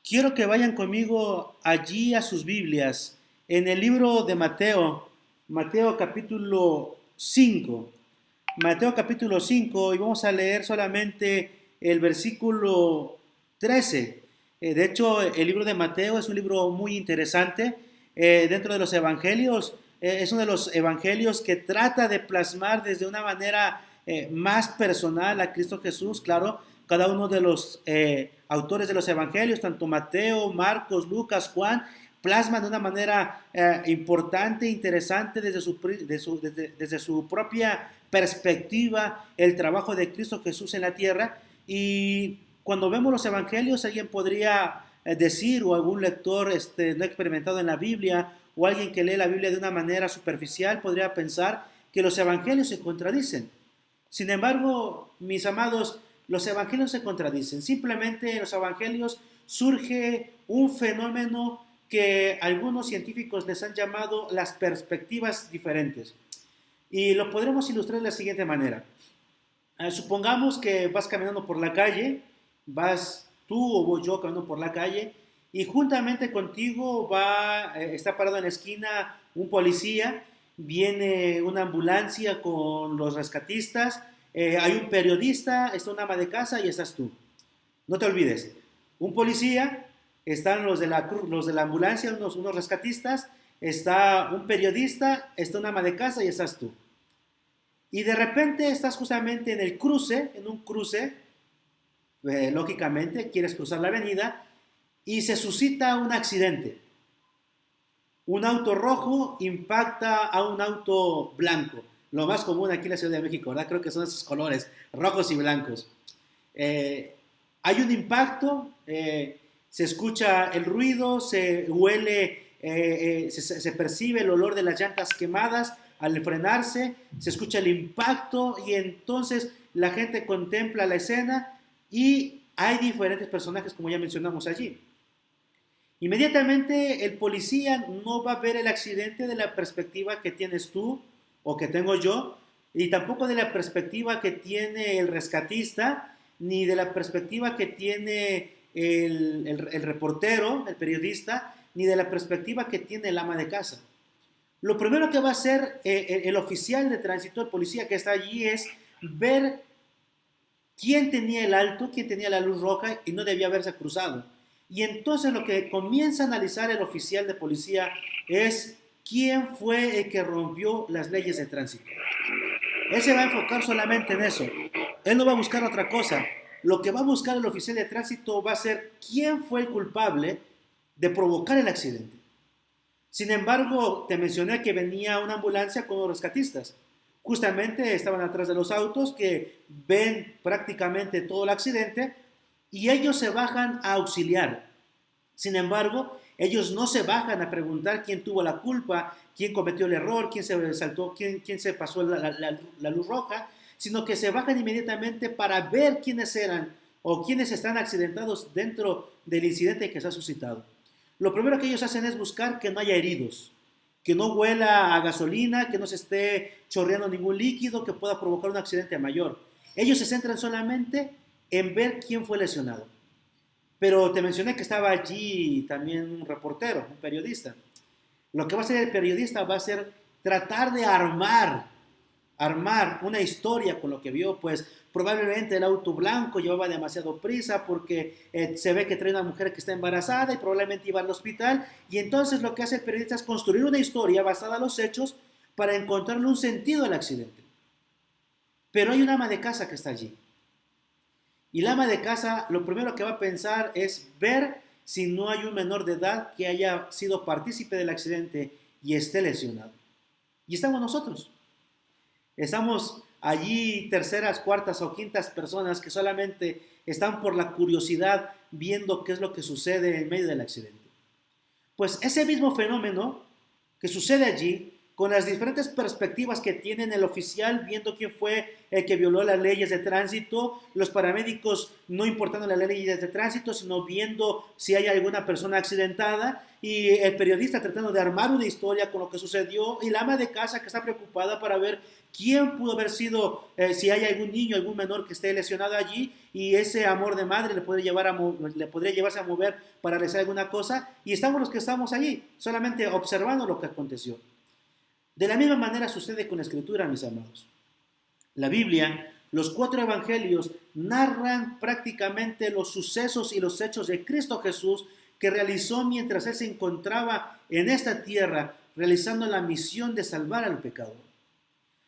Quiero que vayan conmigo allí a sus Biblias, en el libro de Mateo, Mateo capítulo 5. Mateo capítulo 5 y vamos a leer solamente el versículo 13. De hecho, el libro de Mateo es un libro muy interesante. Dentro de los evangelios, es uno de los evangelios que trata de plasmar desde una manera más personal a Cristo Jesús. Claro, cada uno de los autores de los evangelios, tanto Mateo, Marcos, Lucas, Juan, plasman de una manera importante, interesante desde su propia perspectiva el trabajo de Cristo Jesús en la tierra. Y cuando vemos los evangelios, alguien podría decir, o algún lector no experimentado en la Biblia, o alguien que lee la Biblia de una manera superficial, podría pensar que los evangelios se contradicen. Sin embargo, mis amados, los evangelios se contradicen. Simplemente en los evangelios surge un fenómeno que algunos científicos les han llamado las perspectivas diferentes. Y lo podremos ilustrar de la siguiente manera. Supongamos que vas caminando por la calle, vas tú o voy yo caminando por la calle, y juntamente contigo está parado en la esquina un policía, viene una ambulancia con los rescatistas, hay un periodista, está una ama de casa y estás tú. No te olvides, un policía, están los de la ambulancia, unos rescatistas, está un periodista, está una ama de casa y estás tú. Y de repente estás justamente en el cruce, en un cruce, lógicamente quieres cruzar la avenida y se suscita un accidente. Un auto rojo impacta a un auto blanco. Lo más común aquí en la Ciudad de México, ¿verdad? Creo que son esos colores, rojos y blancos. Hay un impacto, se escucha el ruido, se huele, se percibe el olor de las llantas quemadas al frenarse, se escucha el impacto y entonces la gente contempla la escena y hay diferentes personajes como ya mencionamos allí. Inmediatamente el policía no va a ver el accidente de la perspectiva que tienes tú o que tengo yo, y tampoco de la perspectiva que tiene el rescatista, ni de la perspectiva que tiene el reportero, el periodista, ni de la perspectiva que tiene el ama de casa. Lo primero que va a hacer el oficial de tránsito, el policía que está allí, es ver quién tenía el alto, quién tenía la luz roja y no debía haberse cruzado. Y entonces lo que comienza a analizar el oficial de policía es quién fue el que rompió las leyes de tránsito. Él se va a enfocar solamente en eso. Él no va a buscar otra cosa. Lo que va a buscar el oficial de tránsito va a ser quién fue el culpable de provocar el accidente. Sin embargo, te mencioné que venía una ambulancia con los rescatistas. Justamente estaban atrás de los autos que ven prácticamente todo el accidente y ellos se bajan a auxiliar. Sin embargo, ellos no se bajan a preguntar quién tuvo la culpa, quién cometió el error, quién se saltó, quién se pasó la luz roja, sino que se bajan inmediatamente para ver quiénes eran o quiénes están accidentados dentro del incidente que se ha suscitado. Lo primero que ellos hacen es buscar que no haya heridos, que no huela a gasolina, que no se esté chorreando ningún líquido que pueda provocar un accidente mayor. Ellos se centran solamente en ver quién fue lesionado. Pero te mencioné que estaba allí también un reportero, un periodista. Lo que va a hacer el periodista va a ser tratar de armar una historia con lo que vio, pues probablemente el auto blanco llevaba demasiado prisa porque se ve que trae una mujer que está embarazada y probablemente iba al hospital, y entonces lo que hace el periodista es construir una historia basada en los hechos para encontrarle un sentido al accidente. Pero hay una ama de casa que está allí. Y la ama de casa lo primero que va a pensar es ver si no hay un menor de edad que haya sido partícipe del accidente y esté lesionado. Y estamos nosotros. Estamos allí terceras, cuartas o quintas personas que solamente están por la curiosidad viendo qué es lo que sucede en medio del accidente. Pues ese mismo fenómeno que sucede allí con las diferentes perspectivas que tienen el oficial, viendo quién fue el que violó las leyes de tránsito, los paramédicos no importando las leyes de tránsito, sino viendo si hay alguna persona accidentada, y el periodista tratando de armar una historia con lo que sucedió, y la ama de casa que está preocupada para ver quién pudo haber sido, si hay algún niño, algún menor que esté lesionado allí, y ese amor de madre le podría llevarse a mover para realizar alguna cosa, y estamos los que estamos allí, solamente observando lo que aconteció. De la misma manera sucede con la Escritura, mis amados. La Biblia, los 4 evangelios, narran prácticamente los sucesos y los hechos de Cristo Jesús que realizó mientras Él se encontraba en esta tierra, realizando la misión de salvar al pecador.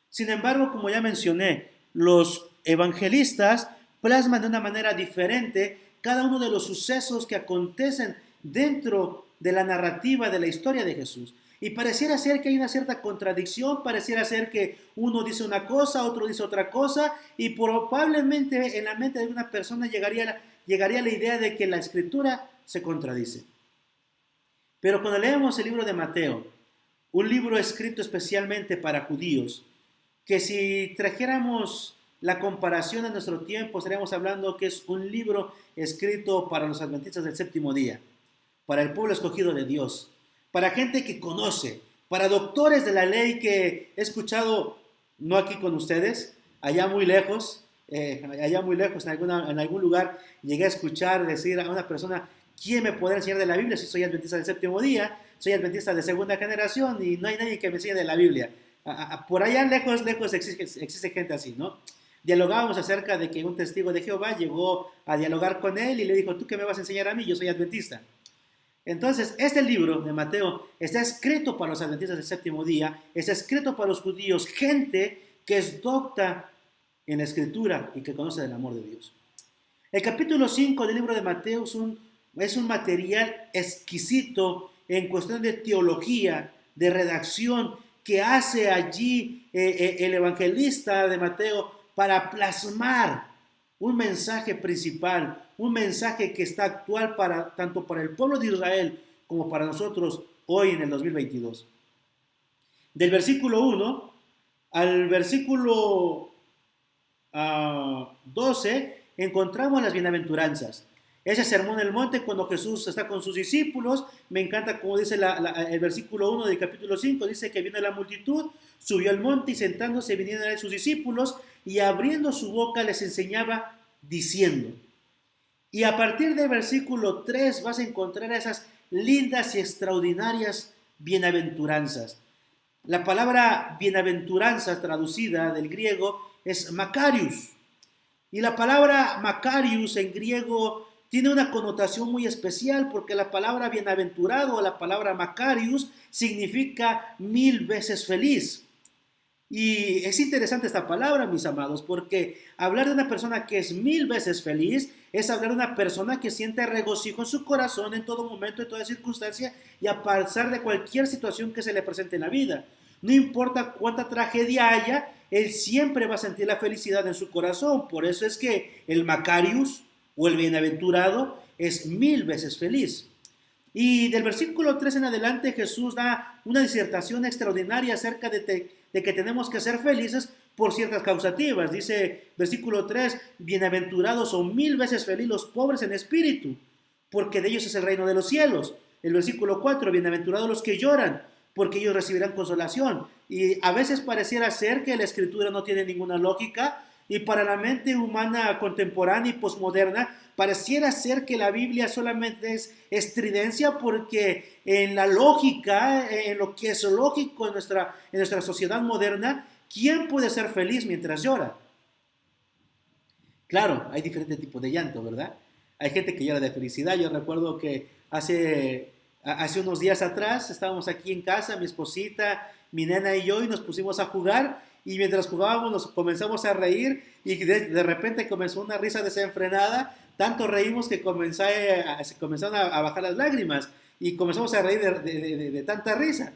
Sin embargo, como ya mencioné, los evangelistas plasman de una manera diferente cada uno de los sucesos que acontecen dentro de la narrativa de la historia de Jesús. Y pareciera ser que hay una cierta contradicción, pareciera ser que uno dice una cosa, otro dice otra cosa, y probablemente en la mente de una persona llegaría la idea de que la Escritura se contradice. Pero cuando leemos el libro de Mateo, un libro escrito especialmente para judíos, que si trajéramos la comparación a nuestro tiempo, estaríamos hablando que es un libro escrito para los adventistas del séptimo día, para el pueblo escogido de Dios, para gente que conoce, para doctores de la ley que he escuchado, no aquí con ustedes, allá muy lejos, en algún lugar llegué a escuchar decir a una persona: ¿quién me podrá enseñar de la Biblia si soy adventista del séptimo día? Soy adventista de segunda generación y no hay nadie que me enseñe de la Biblia. Por allá lejos existe gente así, ¿no? Dialogábamos acerca de que un testigo de Jehová llegó a dialogar con él y le dijo: ¿tú qué me vas a enseñar a mí? Yo soy adventista. Entonces, este libro de Mateo está escrito para los adventistas del séptimo día, está escrito para los judíos, gente que es docta en la Escritura y que conoce del amor de Dios. El capítulo 5 del libro de Mateo es un material exquisito en cuestión de teología, de redacción, que hace allí el evangelista de Mateo para plasmar un mensaje principal, un mensaje que está actual tanto para el pueblo de Israel como para nosotros hoy en el 2022. Del versículo 1 al versículo 12 encontramos las bienaventuranzas. Ese sermón del monte cuando Jesús está con sus discípulos. Me encanta como dice el versículo 1 del capítulo 5, dice que viene la multitud, subió al monte y sentándose vinieron a él sus discípulos y abriendo su boca les enseñaba diciendo. Y a partir del versículo 3 vas a encontrar esas lindas y extraordinarias bienaventuranzas. La palabra bienaventuranza traducida del griego es Makarios. Y la palabra Makarios en griego tiene una connotación muy especial porque la palabra bienaventurado o la palabra Makarios significa 1000 veces feliz. Y es interesante esta palabra, mis amados, porque hablar de una persona que es 1000 veces feliz es hablar de una persona que siente regocijo en su corazón en todo momento, en toda circunstancia y a pesar de cualquier situación que se le presente en la vida. No importa cuánta tragedia haya, él siempre va a sentir la felicidad en su corazón. Por eso es que el Makarios o el bienaventurado es 1000 veces feliz. Y del versículo 3 en adelante Jesús da una disertación extraordinaria acerca de que tenemos que ser felices por ciertas causativas. Dice versículo 3, bienaventurados o 1000 veces felices los pobres en espíritu, porque de ellos es el reino de los cielos. El versículo 4, bienaventurados los que lloran, porque ellos recibirán consolación. Y a veces pareciera ser que la escritura no tiene ninguna lógica, y para la mente humana contemporánea y posmoderna, pareciera ser que la Biblia solamente es estridencia porque en la lógica, en lo que es lógico en nuestra sociedad moderna, ¿quién puede ser feliz mientras llora? Claro, hay diferentes tipos de llanto, ¿verdad? Hay gente que llora de felicidad. Yo recuerdo que hace unos días atrás estábamos aquí en casa, mi esposita, mi nena y yo, y nos pusimos a jugar. Y mientras jugábamos nos comenzamos a reír y de repente comenzó una risa desenfrenada. Tanto reímos que se comenzaron a bajar las lágrimas y comenzamos a reír de tanta risa.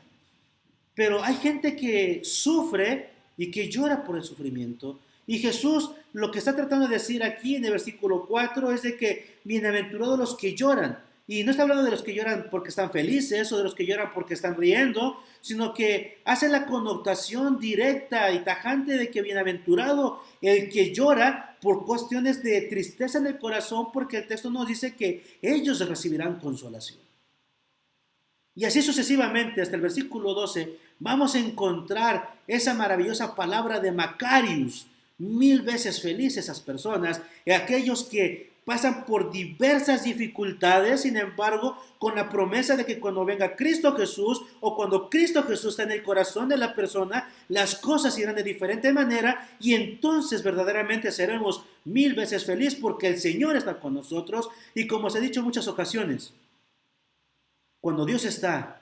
Pero hay gente que sufre y que llora por el sufrimiento. Y Jesús lo que está tratando de decir aquí en el versículo 4 es de que bienaventurados los que lloran. Y no está hablando de los que lloran porque están felices o de los que lloran porque están riendo, sino que hace la connotación directa y tajante de que bienaventurado el que llora por cuestiones de tristeza en el corazón, porque el texto nos dice que ellos recibirán consolación. Y así sucesivamente, hasta el versículo 12, vamos a encontrar esa maravillosa palabra de Macarius. 1000 veces felices esas personas, y aquellos que pasan por diversas dificultades, sin embargo, con la promesa de que cuando venga Cristo Jesús, o cuando Cristo Jesús está en el corazón de la persona, las cosas irán de diferente manera, y entonces verdaderamente seremos 1000 veces felices porque el Señor está con nosotros. Y como os he dicho en muchas ocasiones, cuando Dios está,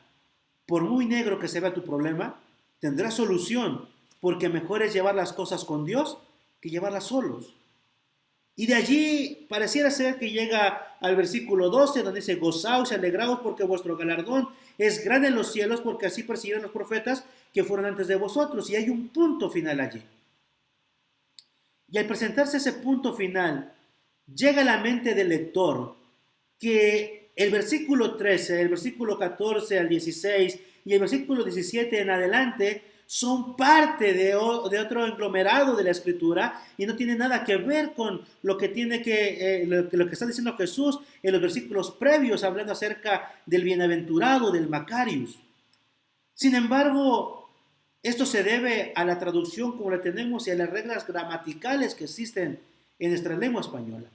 por muy negro que se vea tu problema, tendrás solución, porque mejor es llevar las cosas con Dios que llevarlas solos. Y de allí pareciera ser que llega al versículo 12, donde dice: gozaos y alegraos porque vuestro galardón es grande en los cielos, porque así persiguieron los profetas que fueron antes de vosotros. Y hay un punto final allí. Y al presentarse ese punto final, llega a la mente del lector que el versículo 13, el versículo 14 al 16 y el versículo 17 en adelante son parte de otro englomerado de la Escritura y no tiene nada que ver con lo que lo que está diciendo Jesús en los versículos previos, hablando acerca del bienaventurado, del Macarius. Sin embargo, esto se debe a la traducción como la tenemos y a las reglas gramaticales que existen en nuestra lengua española.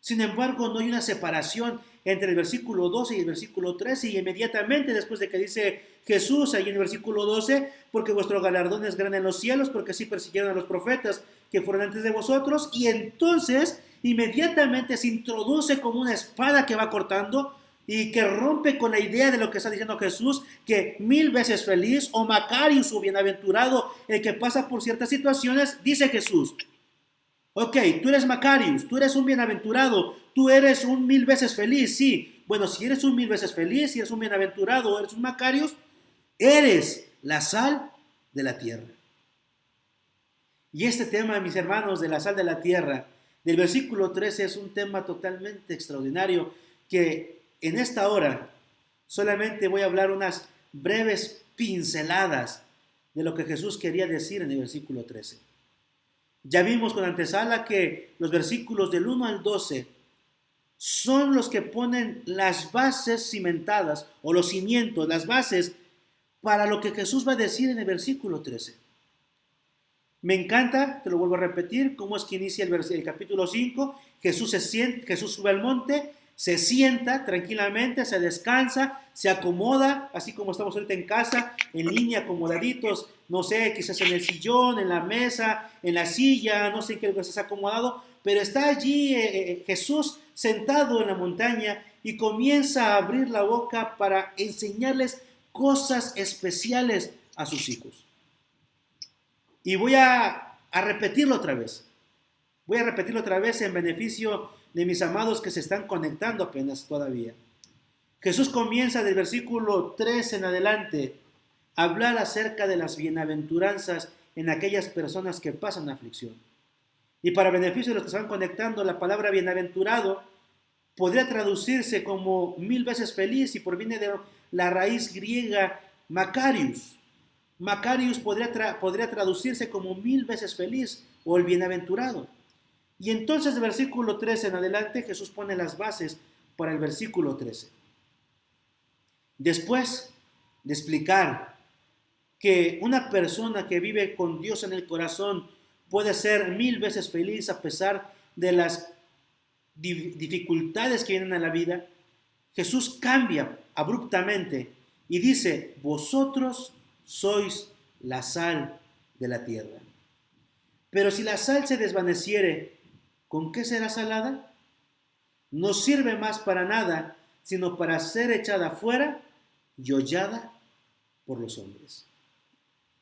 Sin embargo, no hay una separación entre el versículo 12 y el versículo 13, y inmediatamente después de que dice Jesús ahí en el versículo 12, porque vuestro galardón es grande en los cielos, porque así persiguieron a los profetas que fueron antes de vosotros, y entonces inmediatamente se introduce como una espada que va cortando y que rompe con la idea de lo que está diciendo Jesús, que 1000 veces feliz o Macarius o bienaventurado el que pasa por ciertas situaciones. Dice Jesús: ok, tú eres Macarius, tú eres un bienaventurado, tú eres un 1000 veces feliz, sí. Bueno, si eres un 1000 veces feliz, si eres un bienaventurado, eres un Macarius, eres la sal de la tierra. Y este tema, mis hermanos, de la sal de la tierra, del versículo 13, es un tema totalmente extraordinario que en esta hora solamente voy a hablar unas breves pinceladas de lo que Jesús quería decir en el versículo 13. Ya vimos con antesala que los versículos del 1 al 12 son los que ponen las bases cimentadas o los cimientos, las bases para lo que Jesús va a decir en el versículo 13. Me encanta, te lo vuelvo a repetir, cómo es que inicia el capítulo 5. Jesús sube al monte, se sienta tranquilamente, se descansa, se acomoda, así como estamos ahorita en casa, en línea, acomodaditos, no sé, quizás en el sillón, en la mesa, en la silla, no sé en qué lugar se ha acomodado, pero está allí Jesús sentado en la montaña y comienza a abrir la boca para enseñarles cosas especiales a sus hijos. Y voy a repetirlo otra vez. Voy a repetirlo otra vez en beneficio de mis amados que se están conectando apenas todavía. Jesús comienza del versículo 3 en adelante a hablar acerca de las bienaventuranzas en aquellas personas que pasan aflicción. Y para beneficio de los que se van conectando, la palabra bienaventurado podría traducirse como 1000 veces feliz y proviene de la raíz griega Macarius. Macarius podría traducirse como 1000 veces feliz o el bienaventurado. Y entonces del versículo 13 en adelante Jesús pone las bases para el versículo 13. Después de explicar que una persona que vive con Dios en el corazón puede ser 1000 veces feliz a pesar de las dificultades que vienen a la vida, Jesús cambia abruptamente y dice: vosotros sois la sal de la tierra. Pero si la sal se desvaneciere, ¿con qué será salada? No sirve más para nada, sino para ser echada fuera y hollada por los hombres.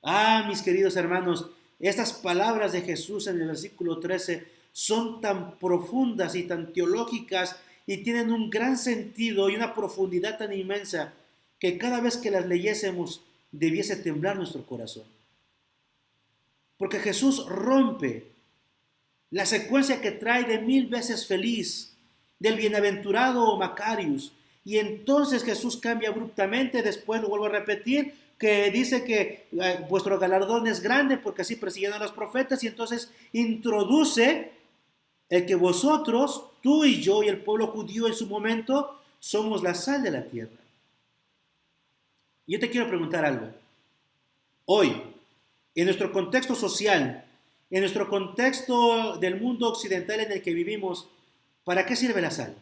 Ah, mis queridos hermanos, estas palabras de Jesús en el versículo 13 son tan profundas y tan teológicas y tienen un gran sentido y una profundidad tan inmensa que cada vez que las leyésemos debiese temblar nuestro corazón. Porque Jesús rompe la secuencia que trae de 1000 veces feliz, del bienaventurado Macarius. Y entonces Jesús cambia abruptamente, después lo vuelvo a repetir, que dice que vuestro galardón es grande porque así persiguieron a los profetas, y entonces introduce el que vosotros, tú y yo y el pueblo judío en su momento, somos la sal de la tierra. Yo te quiero preguntar algo. Hoy, en nuestro contexto social, en nuestro contexto del mundo occidental en el que vivimos, ¿para qué sirve la sal?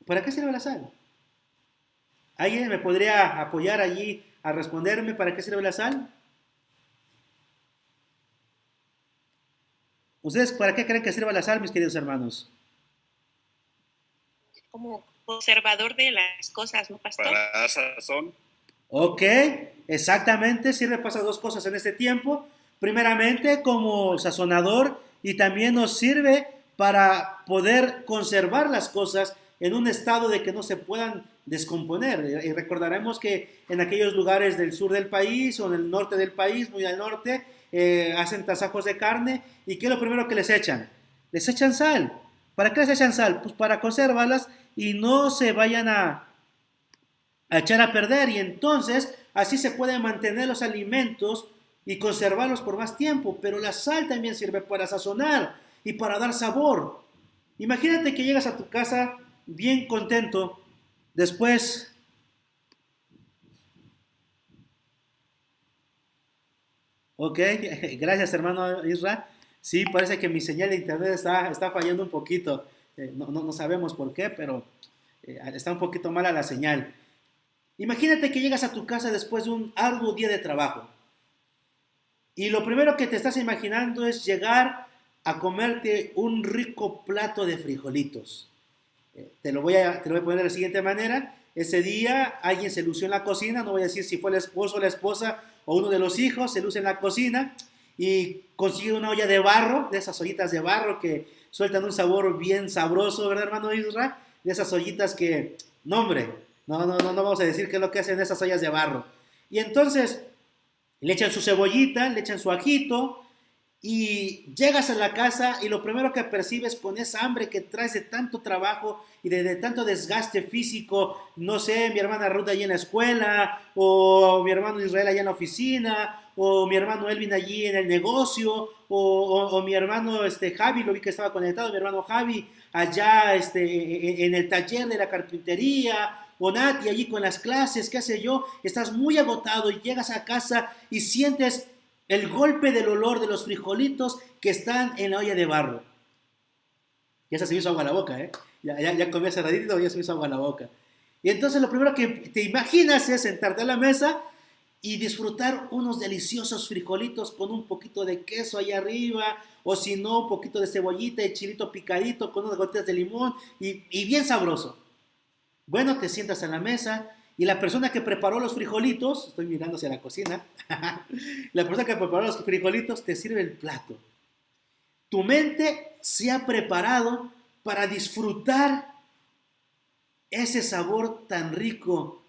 ¿Para qué sirve la sal? ¿Alguien me podría apoyar allí a responderme para qué sirve la sal? ¿Ustedes para qué creen que sirva la sal, mis queridos hermanos? Como conservador de las cosas, ¿no, pastor? Para sazón. Ok, exactamente, sirve para dos cosas en este tiempo. Primeramente, como sazonador, y también nos sirve para poder conservar las cosas en un estado de que no se puedan descomponer. Y recordaremos que en aquellos lugares del sur del país o en el norte del país, muy al norte, hacen tasajos de carne. ¿Y qué es lo primero que les echan? Les echan sal. ¿Para qué les echan sal? Pues para conservarlas y no se vayan a echar a perder, y entonces así se pueden mantener los alimentos y conservarlos por más tiempo. Pero la sal también sirve para sazonar y para dar sabor. Imagínate que llegas a tu casa bien contento, después ok, gracias hermano Isra. Sí, parece que mi señal de internet está fallando un poquito. No sabemos por qué, pero está un poquito mala la señal. Imagínate que llegas a tu casa después de un arduo día de trabajo y lo primero que te estás imaginando es llegar a comerte un rico plato de frijolitos. Te lo voy a poner de la siguiente manera. Ese día alguien se lució en la cocina, no voy a decir si fue el esposo, la esposa o uno de los hijos, se luce en la cocina y consigue una olla de barro, de esas ollitas de barro que sueltan un sabor bien sabroso, ¿verdad, hermano Isra? De esas ollitas que, no hombre, no vamos a decir qué es lo que hacen esas ollas de barro. Y entonces le echan su cebollita, le echan su ajito, y llegas a la casa y lo primero que percibes con esa hambre que traes de tanto trabajo y de tanto desgaste físico, no sé, mi hermana Ruth allí en la escuela, o mi hermano Israel allá en la oficina, o mi hermano Elvin allí en el negocio, o mi hermano Javi, lo vi que estaba conectado, mi hermano Javi allá en el taller de la carpintería, o Nati allí con las clases, qué sé yo, estás muy agotado y llegas a casa y sientes el golpe del olor de los frijolitos que están en la olla de barro. Ya se me hizo agua a la boca, ¿eh? Ya comí hace ratito, ya se me hizo agua a la boca. Y entonces lo primero que te imaginas es sentarte a la mesa y disfrutar unos deliciosos frijolitos con un poquito de queso ahí arriba, o si no, un poquito de cebollita y chilito picadito con unas gotitas de limón y bien sabroso. Bueno, te sientas a la mesa y la persona que preparó los frijolitos, estoy mirando hacia la cocina, la persona que preparó los frijolitos te sirve el plato. Tu mente se ha preparado para disfrutar ese sabor tan rico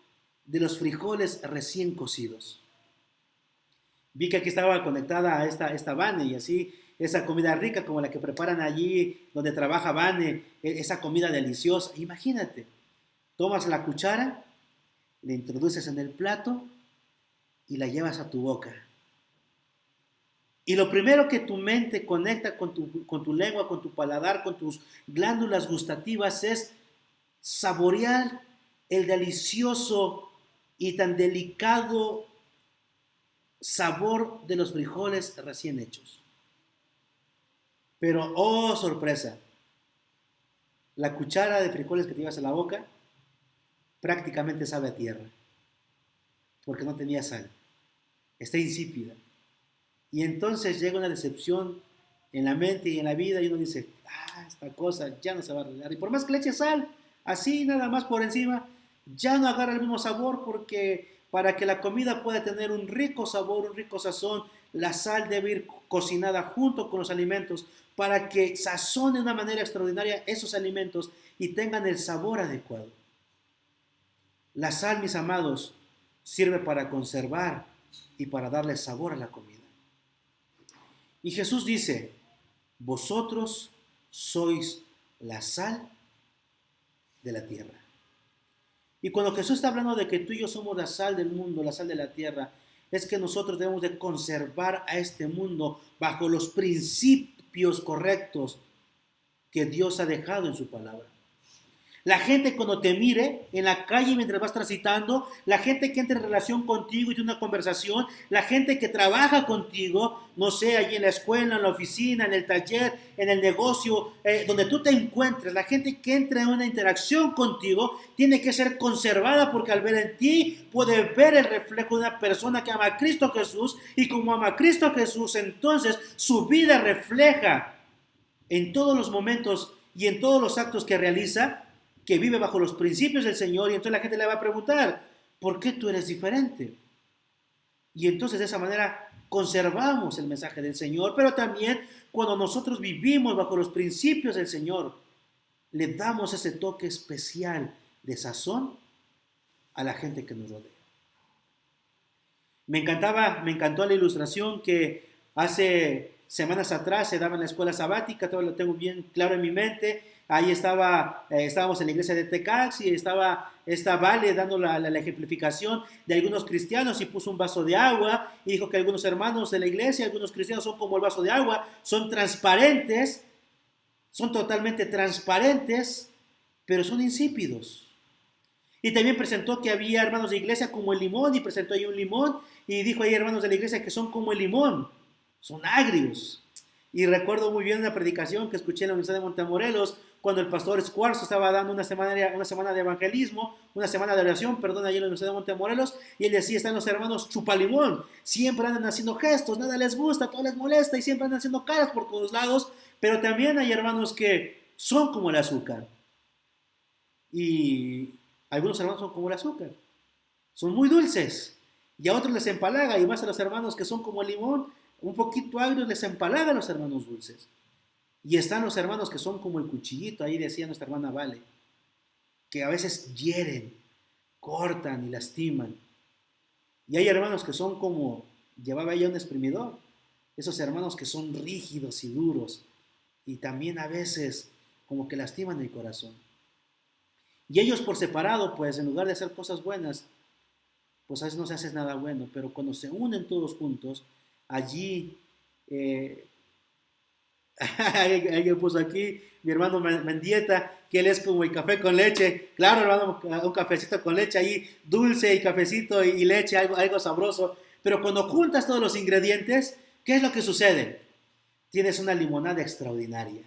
de los frijoles recién cocidos. Vi que aquí estaba conectada a esta Vane, y así esa comida rica como la que preparan allí donde trabaja Vane, esa comida deliciosa. Imagínate, tomas la cuchara, la introduces en el plato y la llevas a tu boca. Y lo primero que tu mente conecta con tu lengua, con tu paladar, con tus glándulas gustativas es saborear el delicioso y tan delicado sabor de los frijoles recién hechos. Pero, oh sorpresa, la cuchara de frijoles que te llevas a la boca prácticamente sabe a tierra, porque no tenía sal, está insípida. Y entonces llega una decepción en la mente y en la vida y uno dice, esta cosa ya no se va a arreglar. Y por más que le eche sal, así nada más por encima, ya no agarra el mismo sabor, porque para que la comida pueda tener un rico sabor, un rico sazón, la sal debe ir cocinada junto con los alimentos para que sazone de una manera extraordinaria esos alimentos y tengan el sabor adecuado. La sal, mis amados, sirve para conservar y para darle sabor a la comida. Y Jesús dice, vosotros sois la sal de la tierra. Y cuando Jesús está hablando de que tú y yo somos la sal del mundo, la sal de la tierra, es que nosotros debemos de conservar a este mundo bajo los principios correctos que Dios ha dejado en su palabra. La gente cuando te mire en la calle mientras vas transitando, la gente que entra en relación contigo y tiene una conversación, la gente que trabaja contigo, no sé, allí en la escuela, en la oficina, en el taller, en el negocio, donde tú te encuentres, la gente que entra en una interacción contigo tiene que ser conservada porque al ver en ti puede ver el reflejo de una persona que ama a Cristo Jesús y como ama a Cristo Jesús, entonces su vida refleja en todos los momentos y en todos los actos que realiza que vive bajo los principios del Señor y entonces la gente le va a preguntar, ¿por qué tú eres diferente? Y entonces de esa manera conservamos el mensaje del Señor, pero también cuando nosotros vivimos bajo los principios del Señor, le damos ese toque especial de sazón a la gente que nos rodea. Me encantó la ilustración que hace semanas atrás se daba en la escuela sabática, todo lo tengo bien claro en mi mente. Ahí estábamos en la iglesia de Tecax y estaba Vale dando la ejemplificación de algunos cristianos y puso un vaso de agua y dijo que algunos hermanos de la iglesia, algunos cristianos son como el vaso de agua, son transparentes, son totalmente transparentes, pero son insípidos. Y también presentó que había hermanos de iglesia como el limón y presentó ahí un limón y dijo ahí hermanos de la iglesia que son como el limón, son agrios. Y recuerdo muy bien una predicación que escuché en la Universidad de Montemorelos cuando el pastor Escuarzo estaba dando una semana de evangelismo, una semana de oración, allí en la Universidad de Montemorelos, y él decía, están los hermanos chupalimón, siempre andan haciendo gestos, nada les gusta, todo les molesta, y siempre andan haciendo caras por todos lados, pero también hay hermanos que son como el azúcar, y algunos hermanos son como el azúcar, son muy dulces, y a otros les empalaga, y más a los hermanos que son como el limón, un poquito agrios les empalaga a los hermanos dulces. Y están los hermanos que son como el cuchillito, ahí decía nuestra hermana Vale, que a veces hieren, cortan y lastiman. Y hay hermanos que son como, llevaba ella un exprimidor, esos hermanos que son rígidos y duros, y también a veces como que lastiman el corazón. Y ellos por separado, pues en lugar de hacer cosas buenas, pues a veces no se hace nada bueno, pero cuando se unen todos juntos, allí... alguien puso aquí, mi hermano Mendieta, que él es como el café con leche. Claro, hermano, un cafecito con leche ahí, dulce y cafecito y leche, algo sabroso. Pero cuando juntas todos los ingredientes, ¿qué es lo que sucede? Tienes una limonada extraordinaria,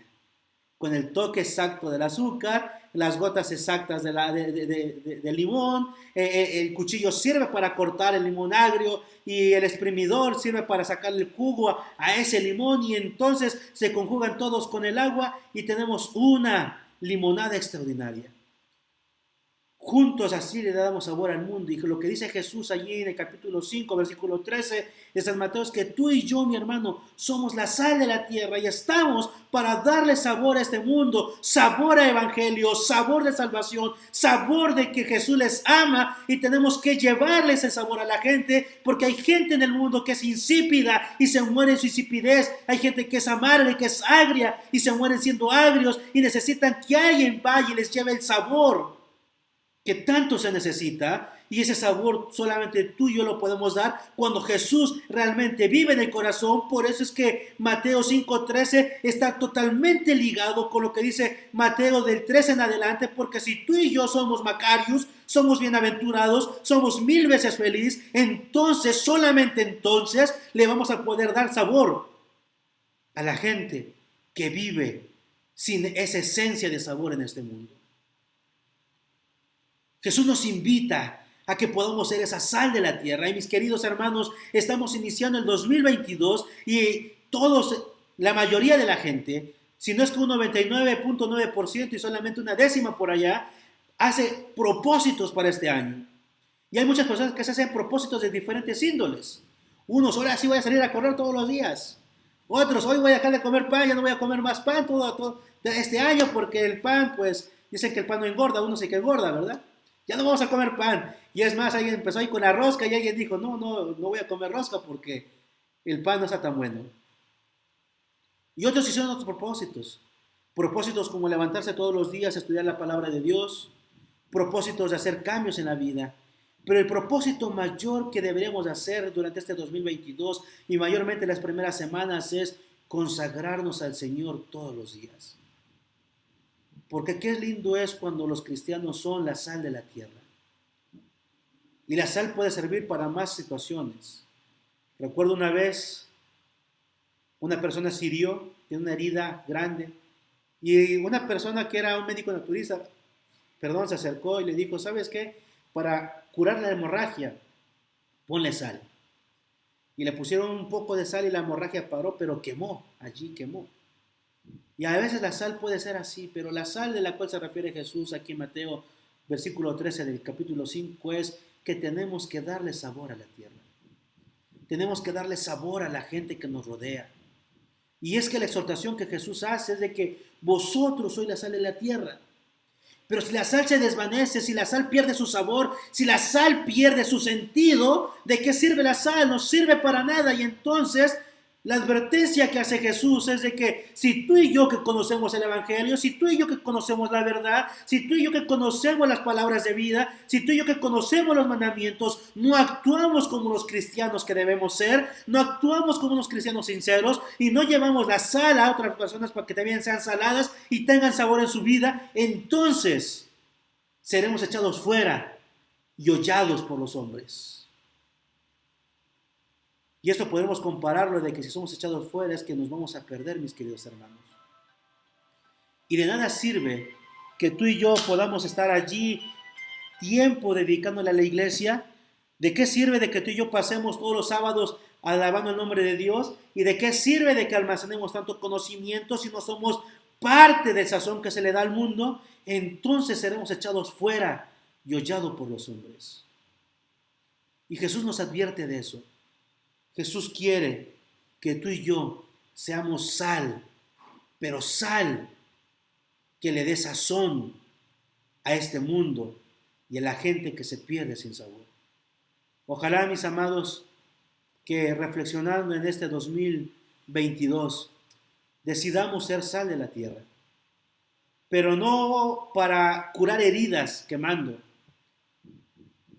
con el toque exacto del azúcar, las gotas exactas de limón, el cuchillo sirve para cortar el limón agrio y el exprimidor sirve para sacar el jugo a ese limón y entonces se conjugan todos con el agua y tenemos una limonada extraordinaria. Juntos así le damos sabor al mundo. Y lo que dice Jesús allí en el capítulo 5, versículo 13 de San Mateo es que tú y yo, mi hermano, somos la sal de la tierra y estamos para darle sabor a este mundo, sabor a evangelio, sabor de salvación, sabor de que Jesús les ama y tenemos que llevarle ese sabor a la gente porque hay gente en el mundo que es insípida y se muere en su insipidez. Hay gente que es amarga y que es agria y se mueren siendo agrios y necesitan que alguien vaya y les lleve el sabor que tanto se necesita, y ese sabor solamente tú y yo lo podemos dar cuando Jesús realmente vive en el corazón. Por eso es que Mateo 5:13 está totalmente ligado con lo que dice Mateo del 13 en adelante, porque si tú y yo somos Macarius, somos bienaventurados, somos 1000 veces feliz, entonces, solamente entonces, le vamos a poder dar sabor a la gente que vive sin esa esencia de sabor en este mundo. Jesús nos invita a que podamos ser esa sal de la tierra. Y mis queridos hermanos, estamos iniciando el 2022 y todos, la mayoría de la gente, si no es que un 99.9% y solamente una décima por allá, hace propósitos para este año. Y hay muchas personas que se hacen propósitos de diferentes índoles. Unos, ahora sí voy a salir a correr todos los días. Otros, hoy voy a dejar de comer pan, ya no voy a comer más pan todo este año porque el pan, pues, dicen que el pan no engorda, uno sí que engorda, ¿verdad? Ya no vamos a comer pan. Y es más, alguien empezó ahí con la rosca y alguien dijo, no voy a comer rosca porque el pan no está tan bueno. Y otros hicieron otros propósitos. Propósitos como levantarse todos los días, estudiar la palabra de Dios, propósitos de hacer cambios en la vida. Pero el propósito mayor que deberíamos hacer durante este 2022 y mayormente las primeras semanas es consagrarnos al Señor todos los días. Porque qué lindo es cuando los cristianos son la sal de la tierra. Y la sal puede servir para más situaciones. Recuerdo una vez, una persona se hirió, tiene una herida grande, y una persona que era un médico naturista, se acercó y le dijo, ¿sabes qué? Para curar la hemorragia, ponle sal. Y le pusieron un poco de sal y la hemorragia paró, pero quemó, allí quemó. Y a veces la sal puede ser así, pero la sal de la cual se refiere Jesús aquí en Mateo, versículo 13 del capítulo 5, es que tenemos que darle sabor a la tierra. Tenemos que darle sabor a la gente que nos rodea. Y es que la exhortación que Jesús hace es de que vosotros sois la sal de la tierra. Pero si la sal se desvanece, si la sal pierde su sabor, si la sal pierde su sentido, ¿de qué sirve la sal? No sirve para nada. Y entonces la advertencia que hace Jesús es de que si tú y yo que conocemos el Evangelio, si tú y yo que conocemos la verdad, si tú y yo que conocemos las palabras de vida, si tú y yo que conocemos los mandamientos, no actuamos como los cristianos que debemos ser, no actuamos como unos cristianos sinceros y no llevamos la sal a otras personas para que también sean saladas y tengan sabor en su vida, entonces seremos echados fuera y hollados por los hombres. Y esto podemos compararlo de que si somos echados fuera es que nos vamos a perder, mis queridos hermanos. Y de nada sirve que tú y yo podamos estar allí tiempo dedicándole a la iglesia. ¿De qué sirve de que tú y yo pasemos todos los sábados alabando el nombre de Dios? ¿Y de qué sirve de que almacenemos tanto conocimiento si no somos parte del sazón que se le da al mundo? Entonces seremos echados fuera y hollados por los hombres. Y Jesús nos advierte de eso. Jesús quiere que tú y yo seamos sal, pero sal que le dé sazón a este mundo y a la gente que se pierde sin sabor. Ojalá, mis amados, que reflexionando en este 2022 decidamos ser sal de la tierra, pero no para curar heridas quemando,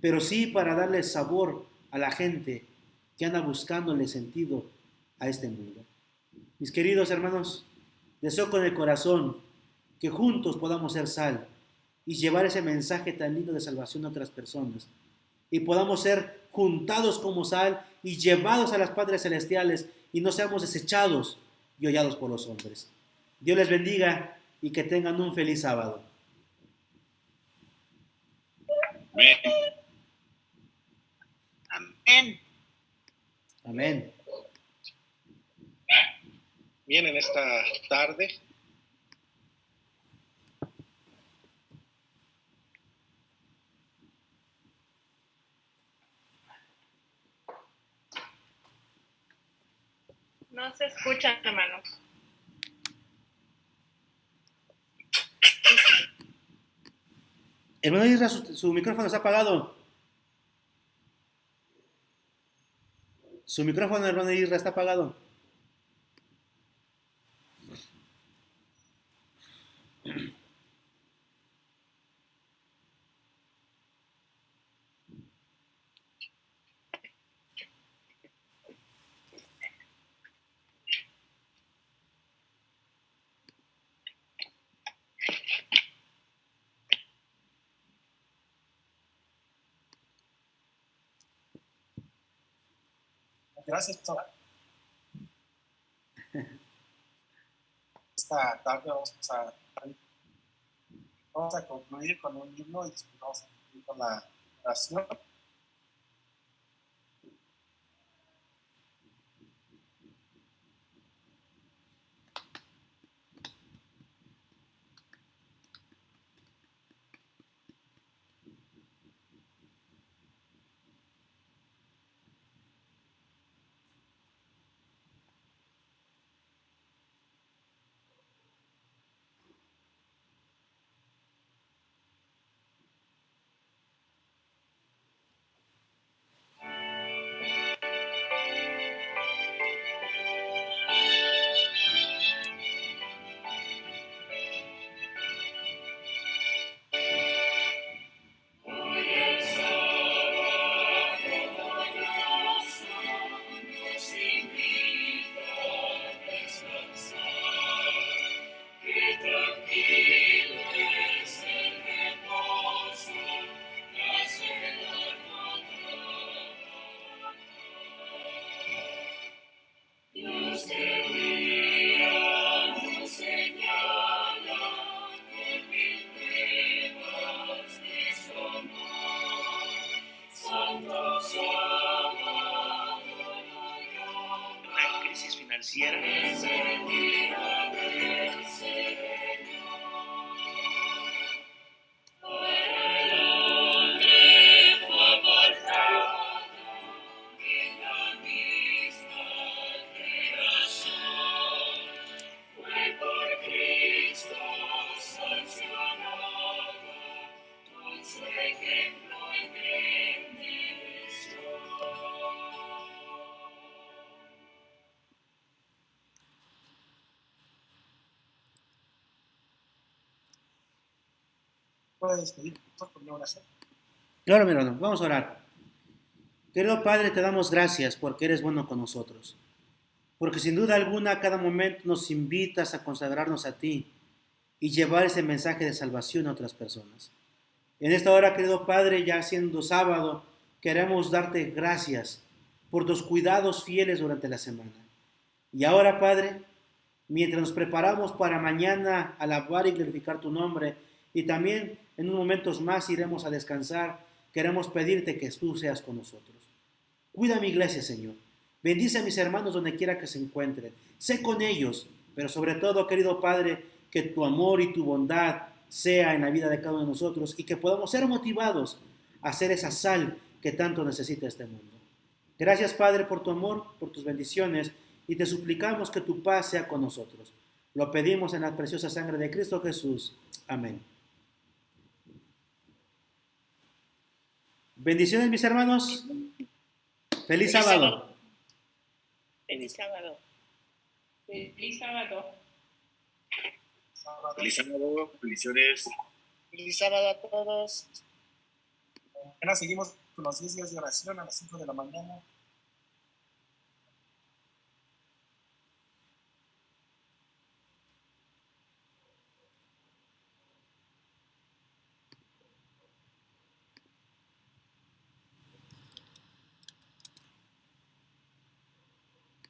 pero sí para darle sabor a la gente que anda buscándole sentido a este mundo. Mis queridos hermanos, deseo con el corazón que juntos podamos ser sal y llevar ese mensaje tan lindo de salvación a otras personas. Y podamos ser juntados como sal y llevados a las patrias celestiales y no seamos desechados y hollados por los hombres. Dios les bendiga y que tengan un feliz sábado. Amén. Amén. Amén. Bien, en esta tarde No se escucha, hermanos. Hermano Isra, su micrófono está apagado. Su micrófono, hermano Isra, está apagado. gracias, pastor. Esta tarde vamos a concluir con un himno y después vamos a concluir con la oración. siervo. ¿Puedes pedir por mi oración? Claro, mi hermano, vamos a orar. Querido Padre, te damos gracias porque eres bueno con nosotros. Porque sin duda alguna, a cada momento nos invitas a consagrarnos a ti y llevar ese mensaje de salvación a otras personas. En esta hora, querido Padre, ya siendo sábado, queremos darte gracias por tus cuidados fieles durante la semana. Y ahora, Padre, mientras nos preparamos para mañana alabar y glorificar tu nombre, y también en unos momentos más iremos a descansar, queremos pedirte que tú seas con nosotros. Cuida a mi iglesia, Señor. Bendice a mis hermanos donde quiera que se encuentren. Sé con ellos, pero sobre todo, querido Padre, que tu amor y tu bondad sea en la vida de cada uno de nosotros y que podamos ser motivados a ser esa sal que tanto necesita este mundo. Gracias, Padre, por tu amor, por tus bendiciones, y te suplicamos que tu paz sea con nosotros. Lo pedimos en la preciosa sangre de Cristo Jesús. Amén. Bendiciones, mis hermanos. Feliz sábado. Feliz sábado. Feliz sábado. Feliz sábado. Bendiciones. Feliz sábado a todos. Mañana seguimos con los 10 días de oración a las 5 de la mañana.